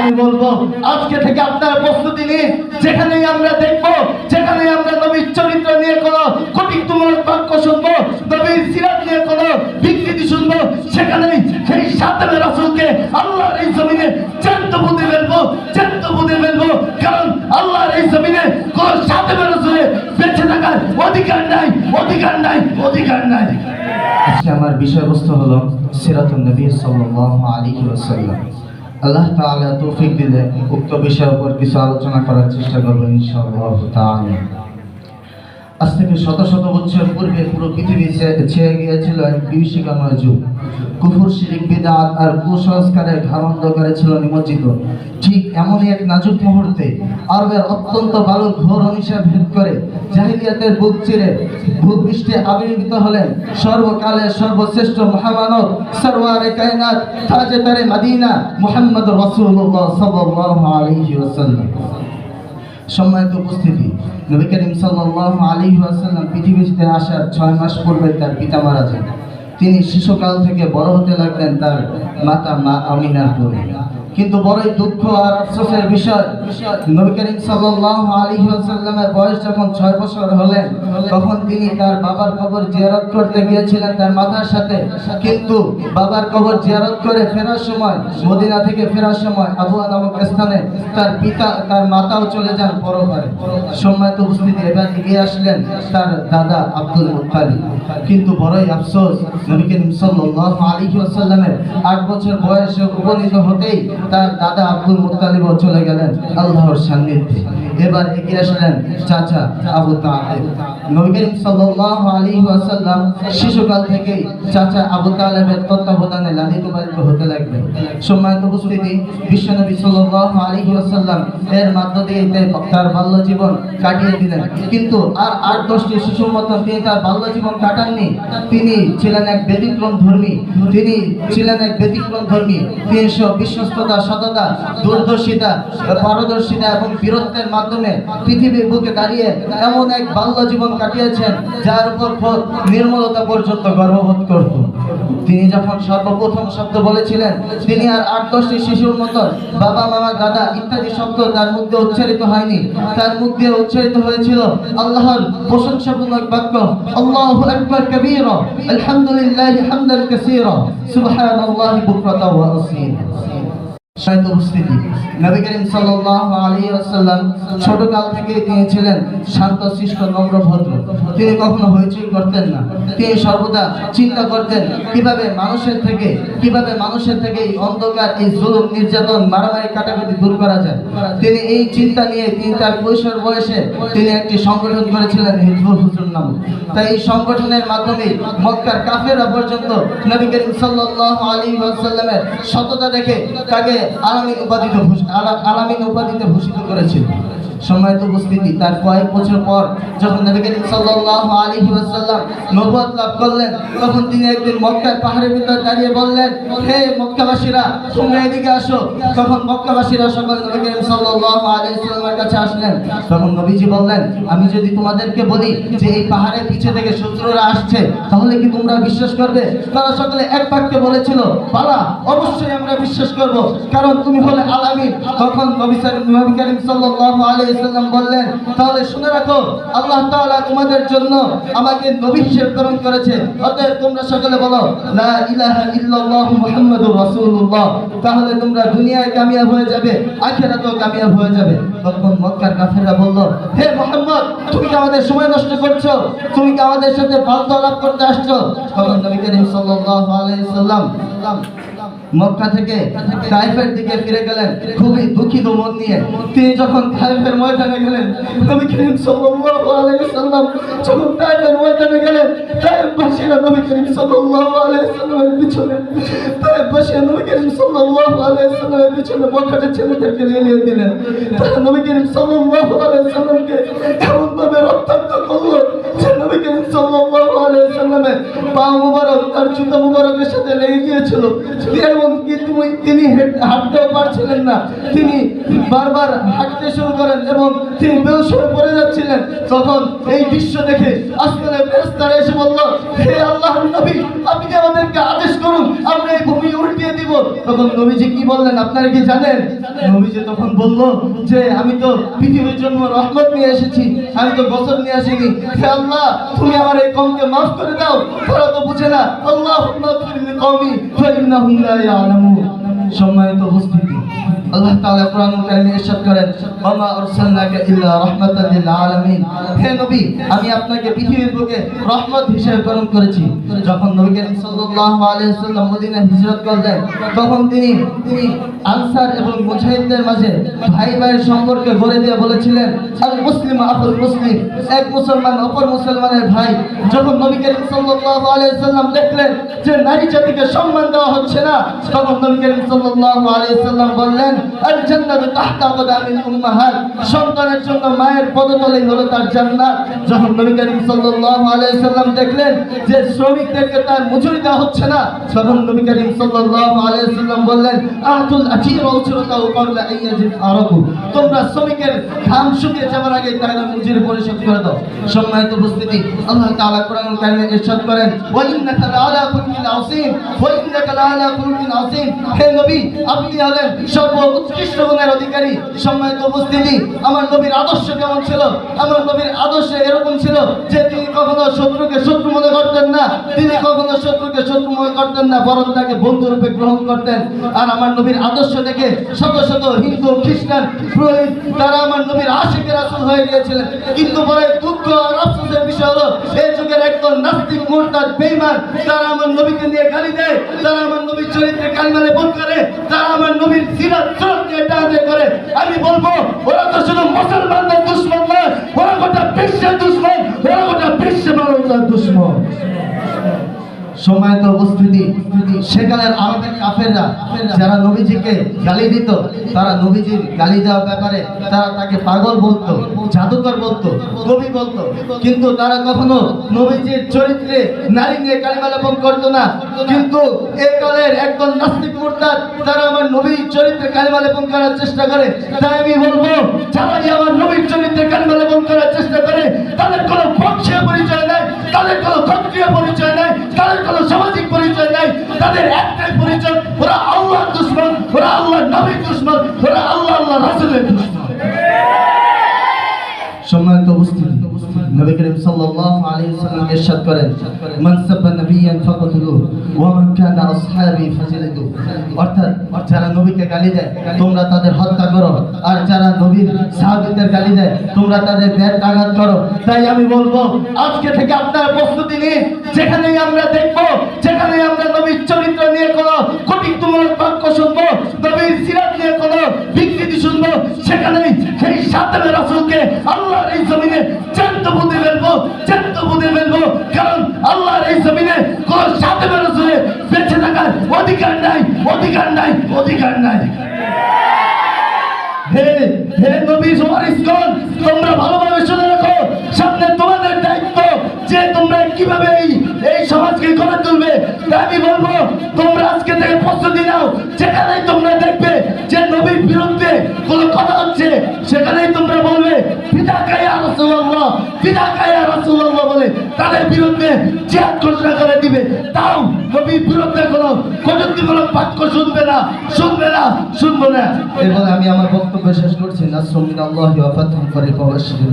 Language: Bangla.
আমি বলবো আজকে থেকে আপনারা প্রস্তুতি নিন, যেখানেই আমরা দেখবো, যেখানেই আমরা নবীর চরিত্র নিয়ে কোনো কটূক্তিমূলক বাক্য শুনবো, নবীর সিরাত নিয়ে কোনো বিকৃতি শুনবো, সেখানেই সেই সাতামে রাসূলকে আল্লাহর এই জমিনে জ্যান্ত পুঁতে ফেলবো, জ্যান্ত পুঁতে ফেলবো। কারণ আল্লাহর এই জমিনে কোন সাতামে রাসূলের বেঁচে থাকার অধিকার নাই, অধিকার নাই, অধিকার নাই। আজকে আমার বিষয়বস্তু হলো সিরাতুন নবী সাল্লাল্লাহু আলাইহি ওয়াসাল্লাম। আল্লাহ তাআলা তৌফিক দিলে উক্ত বিষয়ের উপর কিছু আলোচনা করার চেষ্টা করব ইনশাআল্লাহ তাআলা। আজ থেকে শত শত বছর পূর্বে পুরো পৃথিবী ছেয়ে গিয়েছিল এক বিভীষিকাময় যুগ। কুফর, শিরক, বিদআত আর কুসংস্কারের ঘামান্ধকারে ছিল নিমজ্জিত। ঠিক এমনই এক নাজুক মুহূর্তে আরবের অত্যন্ত বালক ঘোর অনিশা ভেদ করে জাহিলিয়াতের বুক চিরে ভূপৃষ্ঠে আবির্ভূত হলেন সর্বকালের সর্বশ্রেষ্ঠ মহামানব সরওয়ারে কায়নাত তাজেদারে মদিনা মুহাম্মদ রাসূলুল্লাহ সাল্লাল্লাহু আলাইহি ওয়াসাল্লাম। সম্মানিত উপস্থিতি, নবী করিম সাল্লাল্লাহু আলাইহি ওয়াসাল্লাম পৃথিবীতে আসার 6 মাস পূর্বে তার পিতা মারা যান। তিনি শিশুকাল থেকে বড় হতে লাগলেন তার মাতা মা আমিনার কোলে। কিন্তু বড়ই দুঃখ আর আফসোসের বিষয়, নবী করিম সাল্লাল্লাহু আলাইহি ওয়াসাল্লামের বয়স যখন 6 বছর হলেন, তখন তিনি তার বাবার কবর জিয়ারত করতে গিয়েছিলেন তার মাতার সাথে। কিন্তু বাবার কবর জিয়ারত করে ফেরার সময়, মদিনা থেকে ফেরার সময় আবুয়া নামক স্থানে তার মাতাও চলে যান পরপারে। সম্মানিত উপস্থিতি, এবার এগিয়ে আসলেন তার দাদা আব্দুল মুত্তালিব। কিন্তু বড়ই আফসোস, নবী করিম সাল্লাল্লাহু আলাইহি ওয়াসাল্লামের 8 বছর বয়সে উপনীত হতেই তার দাদা আব্দুল মুত্তালিবও চলে গেলেন আল্লাহর সান্নিধ্যে। এবার এগিয়ে আসলেন চাচা আবু তালেব। নবী করিম সাল্লাল্লাহু আলাইহি ওয়াসাল্লাম শিশুকাল থেকেই চাচা আবু তালেবের তত্ত্বাবধানে লালিত পালিত হতে লাগলেন। সম্মানিত উপস্থিতি, বিশ্বনবী সাল্লাল্লাহু আলাইহি ওয়াসাল্লাম এর মধ্য দিয়ে তার বাল্য জীবন কাটিয়ে দিলেন। কিন্তু আর 8-10টি শিশুর মতো তিনি তার বাল্য জীবন কাটাননি। তিনি ছিলেন এক ব্যতিক্রম ধর্মী। তিনি বিশ্বস্ততা, সততা, দূরদর্শিতা, পারদর্শিতা এবং বীরত্বের মাধ্যমে পৃথিবীর বুকে দাঁড়িয়ে এমন এক বাল্য জীবন কাটিয়েছেন যার উপর খোদ নির্মলতা পর্যন্ত গর্ববোধ করত। তিনি যখন সর্বপ্রথম শব্দ বলেছিলেন, তিনি আর 8-10টি শিশুর মতো বাবা, মামা, দাদা ইত্যাদি শব্দ তার মুখ দিয়ে উচ্চারিত হয়নি। তার মুখ দিয়ে উচ্চারিত হয়েছিল আল্লাহর প্রশংসামূলক বাক্য, আল্লাহু আকবার কাবীরা, আলহামদুলিল্লাহি হামদান কাসীরা, সুবহানাল্লাহি বুকরাতাও ওয়া আসীলা। উপস্থিতি, নবী করিম সাল্লাল্লাহু আলাইহি ওয়াসাল্লাম ছোটকাল থেকে তিনি ছিলেন শান্ত, শিষ্ট, নম্র, ভদ্র। তিনি কখনো হইচই করতেন না। তিনি সর্বদা চিন্তা করতেন কিভাবে মানুষের থেকে এই অন্ধকার, এই জুলুম, নির্যাতন, মারামারি, কাটাকাটি দূর করা যায়। তিনি এই চিন্তা নিয়ে তিনি তার কৈশোর বয়সে তিনি একটি সংগঠন করেছিলেন হিজবুল হুজুর নামক। তাই এই সংগঠনের মাধ্যমে মক্কার কাফেররা পর্যন্ত নবী করিম সাল্লাল্লাহু আলাইহি ওয়াসাল্লামের সততা দেখে তাকে আলামিন উপাধিতে ভূষিত করেছিল। সম্মানিত উপস্থিতি, তার কয়েক বছর পর যখন নবী করিম সাল্লাল্লাহু আলাইহি ওয়াসাল্লাম নবুয়ত লাভ করলেন, তখন তিনি একদিন মক্কার পাহাড়ের ভিতর দাঁড়িয়ে বললেন, হে মক্কাবাসীরা, তোমরা এদিকে আসো। তখন মক্কাবাসীরা সকল নবী করিম সাল্লাল্লাহু আলাইহি ওয়াসাল্লামের কাছে আসলেন। তখন নবীজি বললেন, আমি যদি তোমাদেরকে বলি যে এই পাহাড়ের পিছে থেকে শত্রুরা আসছে, তাহলে কি তোমরা বিশ্বাস করবে? তারা সকলে এক বাক্যে বলেছিল, বালা, অবশ্যই আমরা বিশ্বাস করব, কারণ তুমি হলে আলামিন। তখন নবী করিম সাল্লাল্লাহু আলাইহি ওয়াসাল্লাম বললেন, তাহলে শুনে রাখো, আল্লাহ তাআলা তোমাদের জন্য আমাকে নবী হিসেবে প্রেরণ করেছে। অতএব তোমরা সকলে বলো লা ইলাহা ইল্লাল্লাহু মুহাম্মাদুর রাসূলুল্লাহ। তাহলে তোমরা দুনিয়ায় কামিয়াব হয়ে যাবে, আখিরাতেও কামিয়াব হয়ে যাবে। তখন মক্কার কাফেররা বলল, হে মুহাম্মদ, তুমি কি আমাদের সময় নষ্ট করছো? তুমি কি আমাদের সাথে ফালতু আলাপ করতে আসছো? তখন নবী করিম সাল্লাল্লাহু আলাইহি ওয়াসাল্লাম মক্কা থেকে তায়েফের দিকে ফিরে গেলেন খুবই দুঃখিত মন নিয়ে। তিনি যখন তায়েফের ময়দানে গেলেন, নবী করিম সাল্লাল্লাহু আলাইহি ওয়াসাল্লাম যখন তায়েফের ময়দানে গেলেন, তায়েফবাসীরা নবী করিম সাল্লাল্লাহু আলাইহি ওয়াসাল্লামের পিছনে মক্কার ছেলেদেরকে নিয়ে দিলেন। তারা নবী করিম সাল্লাল্লাহু আলাইহি ওয়াসাল্লামকে এমন ভাবে রক্তাক্ত করলো যে নবী করিম সাল্লাল্লাহু আলাইহি ওয়াসাল্লামের পা মুবারক তার জুতা মুবারকের সাথে লেগে গিয়েছিল। এমনকি তিনি হাঁটতেও পারছিলেন না। তিনি বারবার হাঁটতে শুরু করেন এবং তিনি বেহুশ হয়ে পড়ে যাচ্ছিলেন। তখন এই দৃশ্য দেখে আসমানের ফেরেশতারা এসে বলল, হে আল্লাহর নবী, আপনি আমাদেরকে আদেশ করুন, আমরা এই ভূমি উল্টে দিয়ে দিব। তখন নবীজি কি বললেন আপনারা কি জানেন? নবীজি তখন বলল যে আমি তো পৃথিবীর জন্য রহমত নিয়ে এসেছি, আমি তো গজব নিয়ে আসিনি। হে আল্লাহ, তুমি আমার এই কওমকে মাফ করে দাও, তারা তো বুঝে না। আল্লাহুম্মা ফিরলি কওমি ফাইন্নাহুম লা ইয়ালামুন। সম্মানিত উপস্থিতি, আল্লাহ তাআলা কোরআনুল কারীমে ইরশাদ করেন, ওয়া মা আরসালনাকা ইল্লা রাহমাতাল লিল আলামিন। হে নবী, আমি আপনাকে পৃথিবীর বুকে রহমত হিসেবে প্রেরণ করেছি। যখন নবী করিম সাল্লাল্লাহু আলাইহি ওয়াসাল্লাম মদিনায় হিজরত করলেন, তখন তিনি আনসার এবং মুজাহিদদের মাঝে ভাই ভাইয়ের সম্পর্ক গড়ে দিয়ে বলেছিলেন, আল মুসলিম আখুল মুসলিম, এক মুসলমান অপর মুসলমানের ভাই। যখন নবী করিম সাল্লাল্লাহু আলাইহি ওয়াসাল্লাম দেখলেন যে নারী জাতিকে সম্মান দেওয়া হচ্ছে না, তখন নবী করিম সাল্লাল্লাহু আলাইহি ওয়াসাল্লাম বললেন, আল জান্নাতু তাহতা আকদামিল উম্মাহাত, সন্তানের জন্য মায়ের পদতলেই হলো তার জান্নাত। যখন নবী করিম সাল্লাল্লাহু আলাইহি ওয়াসাল্লাম দেখলেন যে শ্রমিকদেরকে তার মজুরি দেওয়া হচ্ছে না, তখন নবী করিম সাল্লাল্লাহু আলাইহি ওয়াসাল্লাম বললেন, আতুল আজীর ওয়া উজরাতাহু ক্বাবলা আন ইয়াজিদ আরাকু, তোমরা শ্রমিকের ঘাম শুকিয়ে যাওয়ার আগে তার মজুরি পরিশোধ করে দাও। সম্মানিত উপস্থিতি, আল্লাহ তাআলা কোরআনুল কারীমে ইরশাদ করেন, ওয়া ইন্নাকা লাআলা খুলকিন আযীম, ওয়া ইন্নাকা লাআলা খুলকিন আযীম। হে নবী, আপনি হলেন সর্বোৎকৃষ্ট গুণের অধিকারী। সম্মানিত উপস্থিতি, আমার নবীর আদর্শ কেমন ছিল? আমার নবীর আদর্শ এরকম ছিল যে তিনি কখনো শত্রুকে শত্রু মনে করতেন না, তিনি কখনো শত্রুকে শত্রু মনে করতেন না, বরং তাকে বন্ধুরূপে গ্রহণ করতেন। আর আমার নবীর আদর্শ দেখে শত শত হিন্দু, খ্রিস্টান, পুরোহিত তারা আমার নবীর আশিকের রাসূল হয়ে গিয়েছিলেন। কিন্তু বড় দুঃখ আর আফসোসের বিষয় হলো এই যুগের একদল নাস্তিক, মুরতাদ, বেঈমান তারা আমার নবীকে নিয়ে গালি দেয়, তারা আমার নবীর চরিত্রে কালিমা লেপন করে, তারা আমার নবীর সিরাত চরিত্র নিয়ে টানাটানি করে। আমি বলবো ওরা তো শুধু মুসলমানদের দুশমন নয়, ওরা গোটা বিশ্বের দুশমন, ওরা গোটা বিশ্ব মানবতার দুশমন। সম্মানিত উপস্থিতি, সেকালের আরবের কাফেররা যারা নবীজিকে গালি দিত, তারা নবীজির গালি দেওয়ার ব্যাপারে তারা তাকে পাগল বলতো, জাদুকর বলতো, কবি বলতো, কিন্তু তারা কখনো নবীজির চরিত্রে নারী নিয়ে কালিমা লেপন করতো না। কিন্তু এই কালের একদল নাস্তিক মুরতাদ তারা আমার নবীর চরিত্রে কালিমা লেপন করার চেষ্টা করে। তাই আমি বলবো, যারা আমার নবীর চরিত্রে কালিমা লেপন করার চেষ্টা করে, তাদের কোনো বংশীয় পরিচয় নাই, তাদের কোনো গোত্রীয় পরিচয় নাই, তাদের কোনো সামাজিক পরিচয় নাই, তাদের একটাই পরিচয়, ওরা আল্লাহর দুশমন, ওরা আল্লাহর নবীর দুশমন, ওরা আল্লাহ রাসূলের দুশমন। সম্মানিত উপস্থিতি, নবী করিম সাল্লাল্লাহু আলাইহি ওয়াসাল্লাম ইরশাদ করেন, মান সাব্বা নাবিয়ান ফাকাতুলু ওয়া মান কানা আসহাবি ফাজলিদু। অর্থাৎ যারা নবীকে গালি দেয় তোমরা তাদের হত্যা করো, আর যারা নবীর সাহাবীদের গালি দেয় তোমরা তাদের ব্যর্থাঘাত করো। তাই আমি বলবো, আজকে থেকে আপনারা প্রস্তুতি নিন, যেখানেই আমরা দেখবো, যেখানেই আমরা নবীর চরিত্র নিয়ে কোনো কটূক্তিমূলক বাক্য শুনবো, নবীর সিরাত নিয়ে কোনো বিকৃতি শুনবো, সেখানেই সেই সাতামে রাসূলকে আল্লাহর এই জমিনে জ্যান্ত পুঁতে ফেলবো, জ্যান্ত পুঁতে ফেলবো। কারণ আল্লাহর এই জমিনে কোন সাতামে রাসূলের বেঁচে থাকার অধিকার নাই, অধিকার নাই, অধিকার নাই। হে হে নবী ওয়ারিসগণ, তোমরা ভালোভাবে শুনে রাখো, সামনে তোমাদের দায়িত্ব যে তোমরা কিভাবে এই সমাজকে গড়ে তুলবে। তাই আমি বলবো, তোমরা আজকে থেকে প্রস্তুতি নাও, যেখানেই তোমরা দেখবে যে নবীর বিরুদ্ধে কোনো কথা হচ্ছে, সেখানেই তোমরা বলবে ফিদাকা ইয়া রাসূলুল্লাহ, ফিদাকা ইয়া রাসূলুল্লাহ বলে তাদের বিরুদ্ধে জিহাদ ঘোষণা করে দিবে। তাও নবীর বিরুদ্ধে কোনো কটূক্তিমূলক বাক্য শুনবে না, শুনবে না, শুনবো না। এরপরে আমি আমার বক্তব্য শেষ করছি। নাসরুম মিনাল্লাহি ওয়া ফাতহুন করিব ওয়া বাশশিরিল